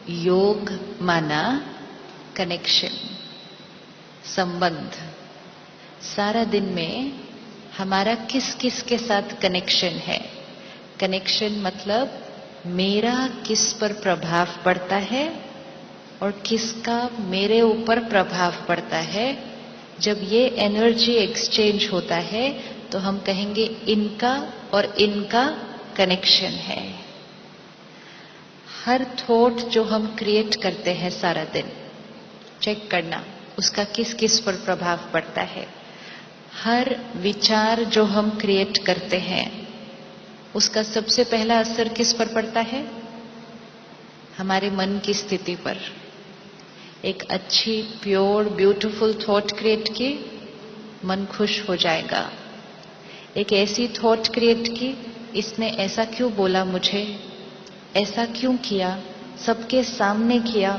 योग माना कनेक्शन, संबंध। सारा दिन में हमारा किस किस के साथ कनेक्शन है। कनेक्शन मतलब मेरा किस पर प्रभाव पड़ता है और किसका मेरे ऊपर प्रभाव पड़ता है। जब ये एनर्जी एक्सचेंज होता है तो हम कहेंगे इनका और इनका कनेक्शन है। हर थॉट जो हम क्रिएट करते हैं सारा दिन, चेक करना उसका किस किस पर प्रभाव पड़ता है। हर विचार जो हम क्रिएट करते हैं उसका सबसे पहला असर किस पर पड़ता है? हमारे मन की स्थिति पर। एक अच्छी प्योर ब्यूटीफुल थॉट क्रिएट की, मन खुश हो जाएगा। एक ऐसी थॉट क्रिएट की, इसने ऐसा क्यों बोला मुझे, ऐसा क्यों किया, सबके सामने किया,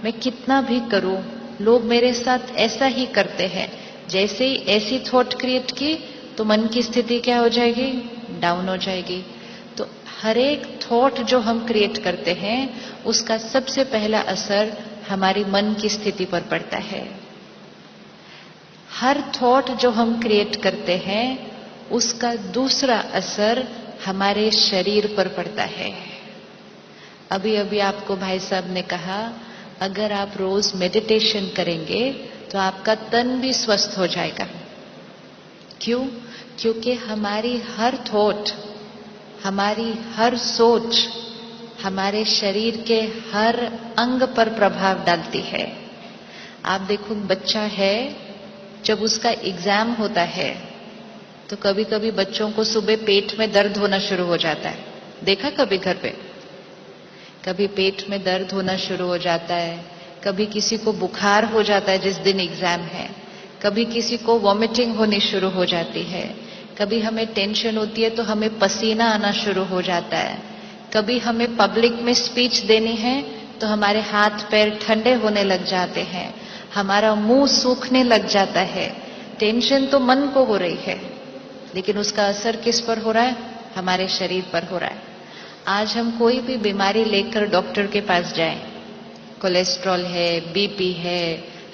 मैं कितना भी करूं लोग मेरे साथ ऐसा ही करते हैं। जैसे ही ऐसी थॉट क्रिएट की तो मन की स्थिति क्या हो जाएगी? डाउन हो जाएगी। तो हर एक थॉट जो हम क्रिएट करते हैं उसका सबसे पहला असर हमारी मन की स्थिति पर पड़ता है। हर थॉट जो हम क्रिएट करते हैं उसका दूसरा असर हमारे शरीर पर पड़ता है। अभी अभी आपको भाई साहब ने कहा अगर आप रोज मेडिटेशन करेंगे तो आपका तन भी स्वस्थ हो जाएगा। क्यों? क्योंकि हमारी हर थॉट, हमारी हर सोच हमारे शरीर के हर अंग पर प्रभाव डालती है। आप देखो बच्चा है, जब उसका एग्जाम होता है तो कभी कभी बच्चों को सुबह पेट में दर्द होना शुरू हो जाता है। देखा कभी घर पे? कभी पेट में दर्द होना शुरू हो जाता है, कभी किसी को बुखार हो जाता है जिस दिन एग्जाम है, कभी किसी को वॉमिटिंग होनी शुरू हो जाती है, कभी हमें टेंशन होती है तो हमें पसीना आना शुरू हो जाता है, कभी हमें पब्लिक में स्पीच देनी है तो हमारे हाथ पैर ठंडे होने लग जाते हैं, हमारा मुंह सूखने लग जाता है। टेंशन तो मन को हो रही है लेकिन उसका असर किस पर हो रहा है? हमारे शरीर पर हो रहा है। आज हम कोई भी बीमारी लेकर डॉक्टर के पास जाएं, कोलेस्ट्रॉल है, बीपी है,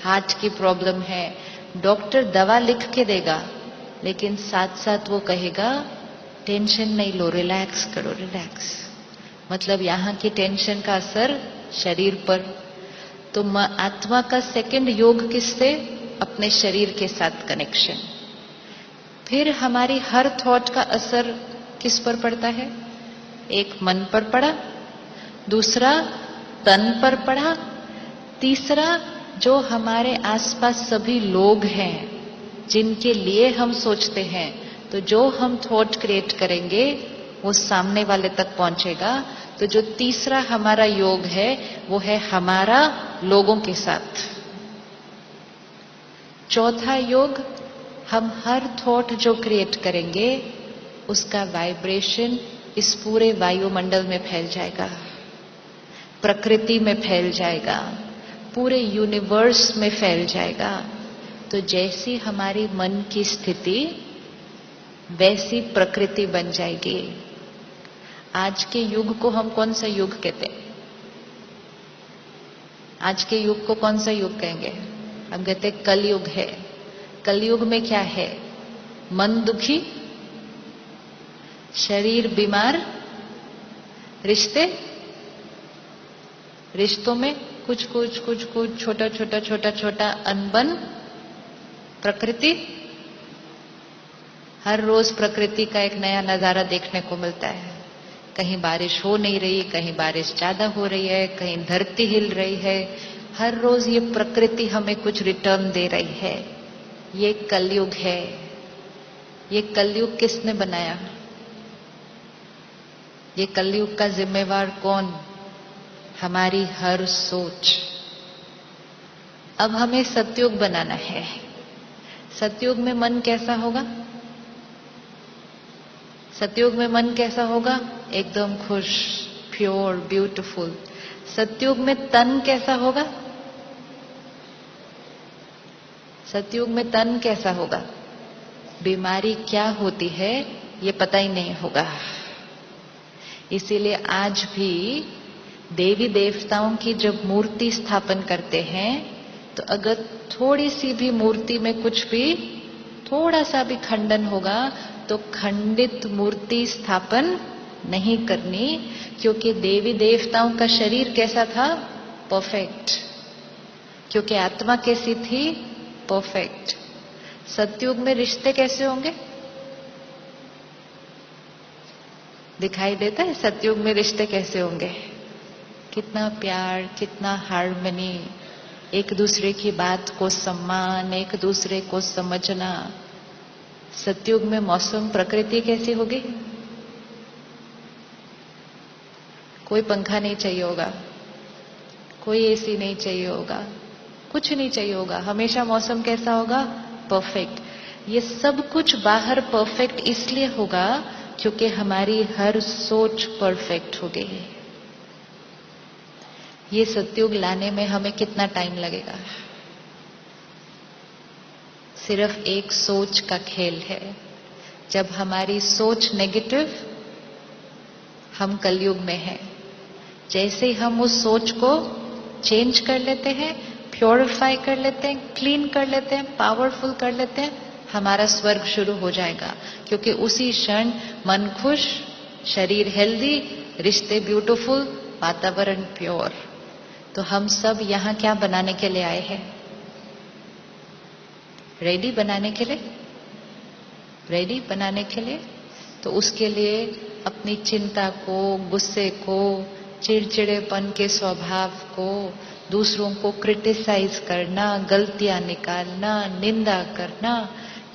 हार्ट की प्रॉब्लम है, डॉक्टर दवा लिख के देगा लेकिन साथ साथ वो कहेगा टेंशन नहीं लो, रिलैक्स करो, रिलैक्स। मतलब यहाँ की टेंशन का असर शरीर पर। तो आत्मा का सेकंड योग किससे? अपने शरीर के साथ कनेक्शन। फिर हमारी हर थॉट का असर किस पर पड़ता है? एक मन पर पड़ा, दूसरा तन पर पड़ा, तीसरा जो हमारे आसपास सभी लोग हैं जिनके लिए हम सोचते हैं, तो जो हम थॉट क्रिएट करेंगे वो सामने वाले तक पहुंचेगा। तो जो तीसरा हमारा योग है वो है हमारा लोगों के साथ। चौथा योग, हम हर थॉट जो क्रिएट करेंगे उसका वाइब्रेशन इस पूरे वायुमंडल में फैल जाएगा, प्रकृति में फैल जाएगा, पूरे यूनिवर्स में फैल जाएगा। तो जैसी हमारी मन की स्थिति वैसी प्रकृति बन जाएगी। आज के युग को हम कौन सा युग कहते हैं? आज के युग को कौन सा युग कहेंगे? हम कहते हैं कलयुग है। कलयुग में क्या है? मन दुखी, शरीर बीमार, रिश्तों में कुछ कुछ छोटा छोटा अनबन, प्रकृति। हर रोज प्रकृति का एक नया नजारा देखने को मिलता है। कहीं बारिश हो नहीं रही, कहीं बारिश ज्यादा हो रही है, कहीं धरती हिल रही है। हर रोज ये प्रकृति हमें कुछ रिटर्न दे रही है। ये कलयुग है। ये कलयुग किसने बनाया? ये कलयुग का जिम्मेवार कौन? हमारी हर सोच। अब हमें सतयुग बनाना है। सतयुग में मन कैसा होगा? सतयुग में मन कैसा होगा? एकदम खुश, प्योर, ब्यूटीफुल। सतयुग में तन कैसा होगा? सतयुग में तन कैसा होगा? बीमारी क्या होती है ये पता ही नहीं होगा। इसीलिए आज भी देवी देवताओं की जब मूर्ति स्थापन करते हैं तो अगर थोड़ी सी भी मूर्ति में कुछ भी थोड़ा सा भी खंडन होगा तो खंडित मूर्ति स्थापन नहीं करनी, क्योंकि देवी देवताओं का शरीर कैसा था? परफेक्ट। क्योंकि आत्मा कैसी थी? परफेक्ट। सतयुग में रिश्ते कैसे होंगे? दिखाई देता है सतयुग में रिश्ते कैसे होंगे? कितना प्यार, कितना हार्मनी, एक दूसरे की बात को सम्मान, एक दूसरे को समझना। सतयुग में मौसम, प्रकृति कैसी होगी? कोई पंखा नहीं चाहिए होगा, कोई एसी नहीं चाहिए होगा, कुछ नहीं चाहिए होगा। हमेशा मौसम कैसा होगा? परफेक्ट। ये सब कुछ बाहर परफेक्ट इसलिए होगा क्योंकि हमारी हर सोच परफेक्ट हो गई है। ये सतयुग लाने में हमें कितना टाइम लगेगा? सिर्फ एक सोच का खेल है। जब हमारी सोच नेगेटिव, हम कलयुग में हैं। जैसे ही हम उस सोच को चेंज कर लेते हैं, प्योरीफाई कर लेते हैं, क्लीन कर लेते हैं, पावरफुल कर लेते हैं, हमारा स्वर्ग शुरू हो जाएगा। क्योंकि उसी क्षण मन खुश, शरीर हेल्दी, रिश्ते ब्यूटीफुल, वातावरण प्योर। तो हम सब यहां क्या बनाने के लिए आए हैं? रेडी बनाने के लिए? रेडी बनाने के लिए? तो उसके लिए अपनी चिंता को, गुस्से को, चिड़चिड़ेपन के स्वभाव को, दूसरों को क्रिटिसाइज करना, गलतियां निकालना, निंदा करना,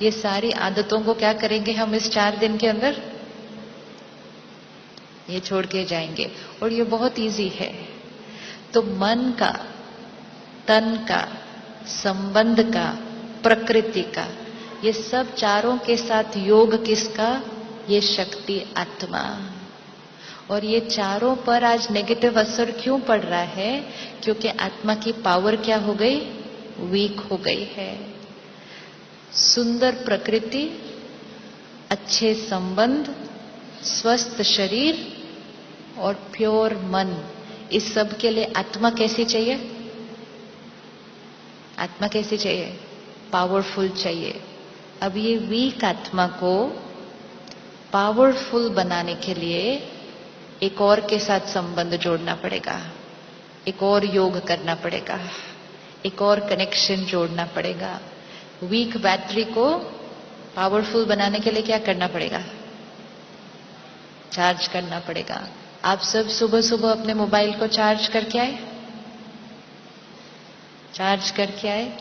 ये सारी आदतों को क्या करेंगे हम इस 4 दिन के अंदर? ये छोड़ के जाएंगे। और ये बहुत इजी है। तो मन का, तन का, संबंध का, प्रकृति का, ये सब चारों के साथ योग किसका? ये शक्ति आत्मा। और ये चारों पर आज नेगेटिव असर क्यों पड़ रहा है? क्योंकि आत्मा की पावर क्या हो गई? वीक हो गई है। सुंदर प्रकृति, अच्छे संबंध, स्वस्थ शरीर और प्योर मन, इस सब के लिए आत्मा कैसी चाहिए? आत्मा कैसी चाहिए? पावरफुल चाहिए। अब ये वीक आत्मा को पावरफुल बनाने के लिए एक और के साथ संबंध जोड़ना पड़ेगा, एक और योग करना पड़ेगा, एक और कनेक्शन जोड़ना पड़ेगा। वीक बैटरी को पावरफुल बनाने के लिए क्या करना पड़ेगा? चार्ज करना पड़ेगा। आप सब सुबह सुबह अपने मोबाइल को चार्ज करके आए? चार्ज करके आए?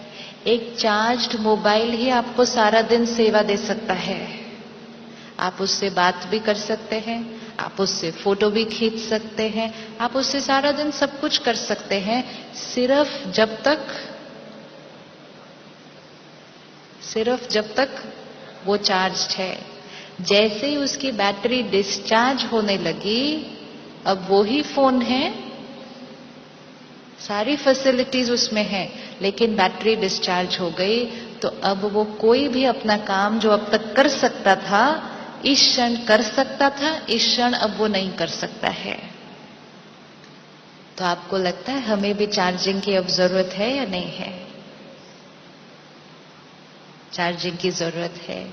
एक चार्ज्ड मोबाइल ही आपको सारा दिन सेवा दे सकता है। आप उससे बात भी कर सकते हैं, आप उससे फोटो भी खींच सकते हैं, आप उससे सारा दिन सब कुछ कर सकते हैं, सिर्फ जब तक वो चार्ज्ड है। जैसे ही उसकी बैटरी डिस्चार्ज होने लगी, अब वो ही फोन है, सारी फैसिलिटीज उसमें है, लेकिन बैटरी डिस्चार्ज हो गई, तो अब वो कोई भी अपना काम जो अब तक कर सकता था, इस क्षण कर सकता था, इस क्षण अब वो नहीं कर सकता है। तो आपको लगता है हमें भी चार्जिंग की अब जरूरत है या नहीं है? चार्जिंग की जरूरत है।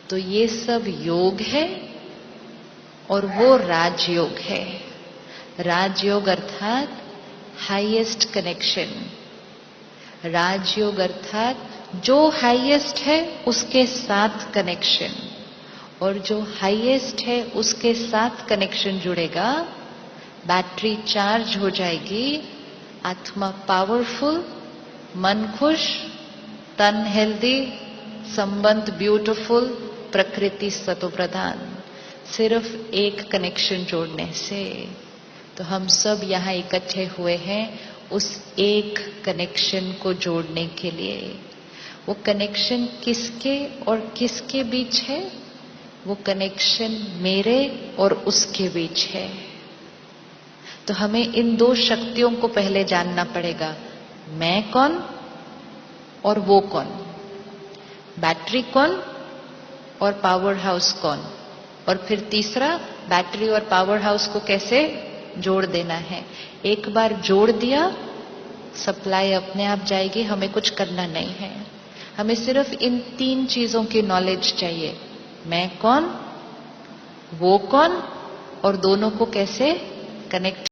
तो ये सब योग है और वो राजयोग है। राजयोग अर्थात हाईएस्ट कनेक्शन। राजयोग अर्थात जो हाईएस्ट है उसके साथ कनेक्शन, और जो हाईएस्ट है उसके साथ कनेक्शन जुड़ेगा, बैटरी चार्ज हो जाएगी, आत्मा पावरफुल, मन खुश, तन हेल्दी, संबंध ब्यूटीफुल, प्रकृति सतोप्रधान। सिर्फ एक कनेक्शन जोड़ने से। तो हम सब यहाँ इकट्ठे हुए हैं उस एक कनेक्शन को जोड़ने के लिए। वो कनेक्शन किसके और किसके बीच है? वो कनेक्शन मेरे और उसके बीच है। तो हमें इन दो शक्तियों को पहले जानना पड़ेगा, मैं कौन और वो कौन, बैटरी कौन और पावर हाउस कौन, और फिर तीसरा बैटरी और पावर हाउस को कैसे जोड़ देना है। एक बार जोड़ दिया, सप्लाई अपने आप जाएगी, हमें कुछ करना नहीं है। हमें सिर्फ इन 3 चीजों की नॉलेज चाहिए, मैं कौन, वो कौन, और दोनों को कैसे कनेक्ट